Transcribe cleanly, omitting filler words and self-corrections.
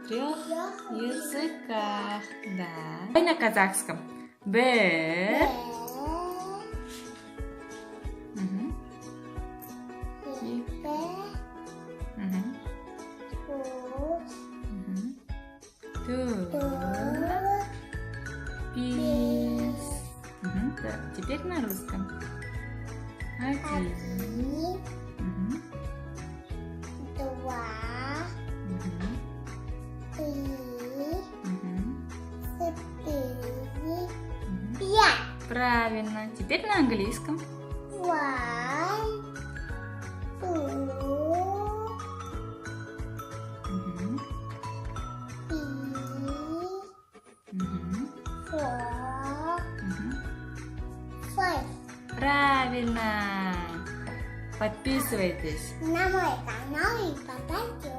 Трех языках. Да. Давай на казахском. Б. Мгм. И. Мгм. Мгм. Ту. Пис. Мгм. Так, теперь на русском. Один. Мгм. Мгм. Мгм. Мгм. Правильно. Теперь на английском. Мгм. Мгм. Мгм. Правильно. Подписывайтесь. На мой канал и поставьте